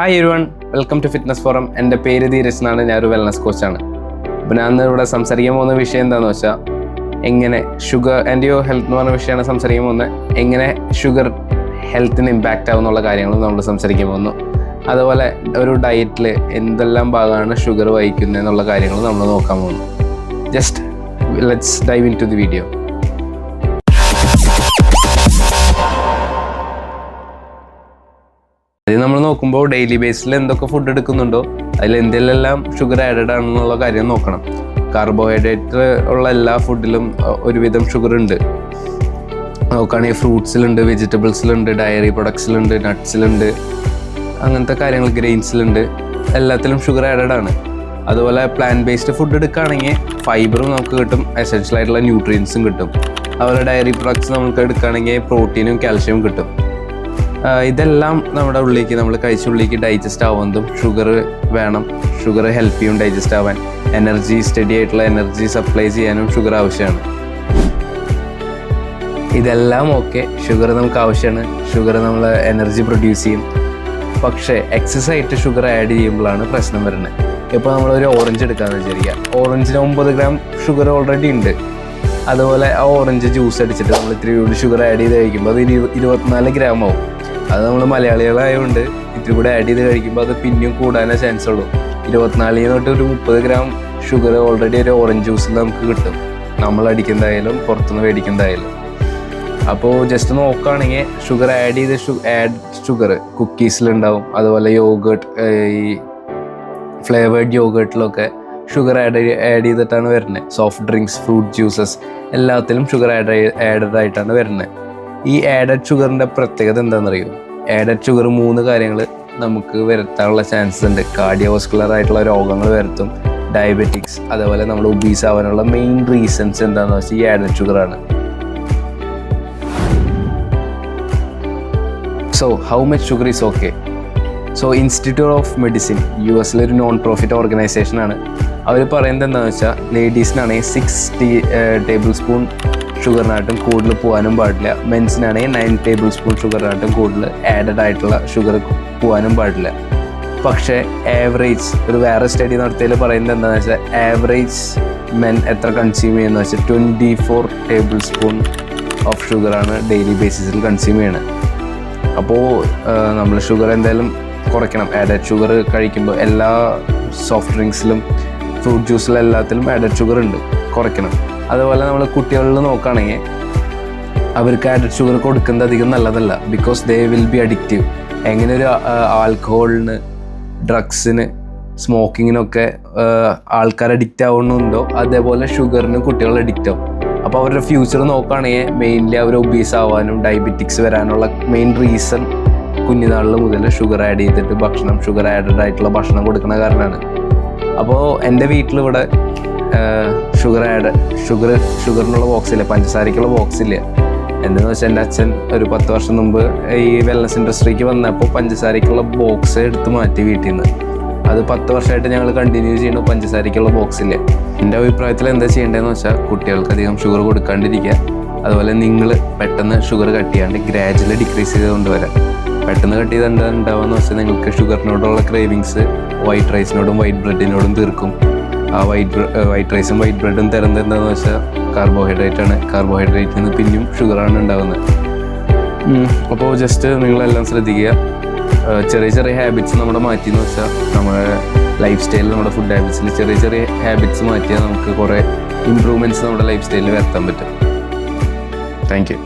Hi everyone, welcome to fitness forum. എൻ്റെ പേര് ധീരജ് എന്നാണ്. ഞാനൊരു വെൽനസ് കോച്ചാണ്. അപ്പോൾ ഞാൻ ഇവിടെ സംസാരിക്കാൻ പോകുന്ന വിഷയം എന്താണെന്ന് വെച്ചാൽ, എങ്ങനെ ഷുഗർ ആൻഡ് യുവർ ഹെൽത്ത് എന്ന് പറഞ്ഞ വിഷയമാണ് സംസാരിക്കാൻ പോകുന്നത്. എങ്ങനെ ഷുഗർ ഹെൽത്തിന് ഇമ്പാക്റ്റ് ആവുന്നുള്ള കാര്യങ്ങൾ നമ്മൾ സംസാരിക്കാൻ പോകുന്നു. അതുപോലെ ഒരു ഡയറ്റിൽ എന്തെല്ലാം ഭാഗമാണ് ഷുഗർ വഹിക്കുന്നത് എന്നുള്ള കാര്യങ്ങൾ നമ്മൾ നോക്കാൻ പോകുന്നു. Just let's dive into the video. അത് നമ്മൾ നോക്കുമ്പോൾ ഡെയിലി ബേസിൽ എന്തൊക്കെ ഫുഡ് എടുക്കുന്നുണ്ടോ അതിൽ എന്തെല്ലാം ഷുഗർ ആഡഡ് ആണെന്നുള്ള കാര്യം നോക്കണം. കാർബോഹൈഡ്രേറ്റ് ഉള്ള എല്ലാ ഫുഡിലും ഒരുവിധം ഷുഗർ ഉണ്ട്. നോക്കുകയാണെങ്കിൽ ഫ്രൂട്ട്സിലുണ്ട്, വെജിറ്റബിൾസിലുണ്ട്, ഡയറി പ്രൊഡക്ട്സിലുണ്ട്, നട്ട്സിലുണ്ട്, അങ്ങനത്തെ കാര്യങ്ങൾ ഗ്രെയിൻസിലുണ്ട്. എല്ലാത്തിലും ഷുഗർ ആഡഡ് ആണ്. അതുപോലെ പ്ലാന്റ് ബേസ്ഡ് ഫുഡ് എടുക്കുകയാണെങ്കിൽ ഫൈബറും നമുക്ക് കിട്ടും, എസെൻഷ്യൽ ആയിട്ടുള്ള ന്യൂട്രിയൻസും കിട്ടും. അതുപോലെ ഡയറി പ്രൊഡക്ട്സ് നമുക്ക് എടുക്കുകയാണെങ്കിൽ പ്രോട്ടീനും കാൽഷ്യവും കിട്ടും. ഇതെല്ലാം നമ്മുടെ ഉള്ളിലേക്ക് നമ്മൾ കഴിച്ച ഉള്ളിലേക്ക് ഡൈജസ്റ്റ് ആവുന്നതും ഷുഗർ വേണം. ഷുഗർ ഹെൽപ്പ് ചെയ്യും ഡൈജസ്റ്റ് ആവാൻ. എനർജി, സ്റ്റഡി ആയിട്ടുള്ള എനർജി സപ്ലൈ ചെയ്യാനും ഷുഗർ ആവശ്യമാണ്. ഇതെല്ലാം ഓക്കെ, ഷുഗർ നമുക്ക് ആവശ്യമാണ്. ഷുഗർ നമ്മൾ എനർജി പ്രൊഡ്യൂസ് ചെയ്യും. പക്ഷേ എക്സസ് ആയിട്ട് ഷുഗർ ആഡ് ചെയ്യുമ്പോഴാണ് പ്രശ്നം വരുന്നത്. ഇപ്പോൾ നമ്മളൊരു ഓറഞ്ച് എടുക്കാമെന്ന് വിചാരിക്കുക. ഓറഞ്ചിന് 9 ഗ്രാം ഷുഗർ ഓൾറെഡി ഉണ്ട്. അതുപോലെ ആ ഓറഞ്ച് ജ്യൂസ് അടിച്ചിട്ട് നമ്മൾ ഇത്തിരി കൂടി ഷുഗർ ആഡ് ചെയ്ത് കഴിക്കുമ്പോൾ അത് 24 ഗ്രാം ആവും. അത് നമ്മൾ മലയാളികളായതുകൊണ്ട് ഇത്തിരി കൂടെ ആഡ് ചെയ്ത് കഴിക്കുമ്പോൾ അത് പിന്നെയും കൂടാനേ ചാൻസ് ഉള്ളൂ. 24 തൊട്ട് ഒരു 30 ഗ്രാം ഷുഗർ ഓൾറെഡി ഒരു ഓറഞ്ച് ജ്യൂസിൽ നമുക്ക് കിട്ടും, നമ്മൾ അടിക്കുന്നതായാലും പുറത്തുനിന്ന് മേടിക്കുന്നതായാലും. അപ്പോൾ ജസ്റ്റ് നോക്കുകയാണെങ്കിൽ ഷുഗർ ആഡ് ഷുഗർ കുക്കീസിലുണ്ടാവും. അതുപോലെ യോഗേർട്ട്, ഈ ഫ്ലേവേർഡ് യോഗേർട്ടിലൊക്കെ ഷുഗർ ആഡ് ചെയ്തിട്ടാണ് വരുന്നത്. സോഫ്റ്റ് ഡ്രിങ്ക്സ്, ഫ്രൂട്ട് ജ്യൂസസ് എല്ലാത്തിലും ഷുഗർ ആഡഡ് ആയിട്ടാണ് വരുന്നത്. ഈ ആഡഡ് ഷുഗറിൻ്റെ പ്രത്യേകത എന്താണെന്നറിയോ? ആഡഡ് ഷുഗർ 3 കാര്യങ്ങൾ നമുക്ക് വരുത്താനുള്ള ചാൻസസ് ഉണ്ട്. കാർഡിയോവാസ്കുലർ ആയിട്ടുള്ള രോഗങ്ങൾ വരുത്തും, ഡയബറ്റിക്സ്, അതേപോലെ നമ്മൾ ഒബീസ് ആവാനുള്ള മെയിൻ റീസൺസ് എന്താണെന്ന് വെച്ചാൽ ഈ ആഡഡ് ഷുഗറാണ്. So how much sugar is okay? So institute of medicine, US ഒരു നോൺ പ്രോഫിറ്റ് ഓർഗനൈസേഷനാണ്. അവർ പറയുന്നത് എന്താണെന്ന് വെച്ചാൽ, ലേഡീസിനാണെങ്കിൽ 6 ടേബിൾ സ്പൂൺ ഷുഗറിനായിട്ടും കൂടുതൽ പോകാനും പാടില്ല. മെൻസിനാണെങ്കിൽ 9 ടേബിൾ സ്പൂൺ ഷുഗറിനായിട്ടും കൂടുതൽ ആഡഡ് ആയിട്ടുള്ള ഷുഗർ പോകാനും പാടില്ല. പക്ഷേ ആവറേജ് ഒരു വേറെ സ്റ്റഡി നടത്തിയതിൽ പറയുന്നത് എന്താണെന്ന് വെച്ചാൽ, ആവറേജ് മെൻ എത്ര കൺസ്യൂം ചെയ്യുന്നത് വെച്ചാൽ 24 ടേബിൾ സ്പൂൺ ഓഫ് ഷുഗറാണ് ഡെയിലി ബേസിസിൽ കൺസ്യൂം ചെയ്യണത്. അപ്പോൾ നമ്മൾ ഷുഗർ എന്തായാലും കുറയ്ക്കണം. ആഡഡ് ഷുഗർ കഴിക്കുമ്പോൾ എല്ലാ സോഫ്റ്റ് ഡ്രിങ്ക്സിലും ഫ്രൂട്ട് ജ്യൂസിലും എല്ലാത്തിലും ആഡഡ് ഷുഗർ ഉണ്ട്, കുറയ്ക്കണം. അതുപോലെ നമ്മൾ കുട്ടികളിൽ നോക്കുകയാണെങ്കിൽ അവർക്ക് ആഡഡ് ഷുഗർ കൊടുക്കുന്നത് അധികം നല്ലതല്ല. Because they will be addictive. എങ്ങനെ ഒരു ആൽക്കഹോളിന്, ഡ്രഗ്സിന്, സ്മോക്കിങ്ങിനൊക്കെ ആൾക്കാർ അഡിക്റ്റ് ആവുന്നുണ്ടോ അതേപോലെ ഷുഗറിന് കുട്ടികൾ അഡിക്റ്റ് ആവും. അപ്പോൾ അവരുടെ ഫ്യൂച്ചർ നോക്കുകയാണെങ്കിൽ മെയിൻലി അവർ ഒബീസ് ആവാനും ഡയബറ്റിക്സ് വരാനുള്ള മെയിൻ റീസൺ കുഞ്ഞുനാളിൽ മുതൽ ഷുഗർ ആഡ് ചെയ്തിട്ട് ഷുഗർ ആഡഡ് ആയിട്ടുള്ള ഭക്ഷണം കൊടുക്കുന്ന കാരണമാണ്. അപ്പോൾ എൻ്റെ വീട്ടിലിവിടെ ഷുഗറിനുള്ള ബോക്സില്ല, പഞ്ചസാരയ്ക്കുള്ള ബോക്സില്ല. എന്താണെന്ന് വെച്ചാൽ എൻ്റെ അച്ഛൻ ഒരു 10 വർഷം മുമ്പ് ഈ വെൽനസ് ഇൻഡസ്ട്രിക്ക് വന്നപ്പോൾ പഞ്ചസാരയ്ക്കുള്ള ബോക്സ് എടുത്ത് മാറ്റി വീട്ടിൽ നിന്ന്. അത് 10 വർഷമായിട്ട് ഞങ്ങൾ കണ്ടിന്യൂ ചെയ്യുന്നു, പഞ്ചസാരയ്ക്കുള്ള ബോക്സില്ല. എൻ്റെ അഭിപ്രായത്തിൽ എന്താ ചെയ്യേണ്ടതെന്ന് വെച്ചാൽ, കുട്ടികൾക്ക് അധികം ഷുഗർ കൊടുക്കാണ്ടിരിക്കുക. അതുപോലെ നിങ്ങൾ പെട്ടെന്ന് ഷുഗർ കട്ട് ചെയ്യാണ്ട് ഗ്രാജുവലി ഡിക്രീസ് ചെയ്ത് കൊണ്ടുവരാം. പെട്ടെന്ന് കട്ട് ചെയ്ത് എന്താ ഉണ്ടാവുകയെന്ന് വെച്ചാൽ, നിങ്ങൾക്ക് ഷുഗറിനോടുള്ള ക്രേവിങ്സ് വൈറ്റ് റൈസിനോടും വൈറ്റ് ബ്രെഡിനോടും തീർക്കും. ആ വൈറ്റ് റൈസും വൈറ്റ് ബ്രെഡും തരുന്നത് എന്താണെന്ന് വെച്ചാൽ കാർബോഹൈഡ്രേറ്റ് ആണ്. കാർബോഹൈഡ്രേറ്റിൽ നിന്ന് പിന്നെയും ഷുഗറാണ് ഉണ്ടാകുന്നത്. അപ്പോൾ ജസ്റ്റ് നിങ്ങളെല്ലാം ശ്രദ്ധിക്കുക. ചെറിയ ചെറിയ ഹാബിറ്റ്സ് നമ്മുടെ മാറ്റിയെന്ന് വെച്ചാൽ, നമ്മുടെ ലൈഫ് സ്റ്റൈലിൽ, നമ്മുടെ ഫുഡ് ഹാബിറ്റ്സിൽ ചെറിയ ചെറിയ ഹാബിറ്റ്സ് മാറ്റിയാൽ നമുക്ക് കുറേ ഇമ്പ്രൂവ്മെൻറ്റ്സ് നമ്മുടെ ലൈഫ് സ്റ്റൈലിൽ വരുത്താൻ പറ്റും. Thank you.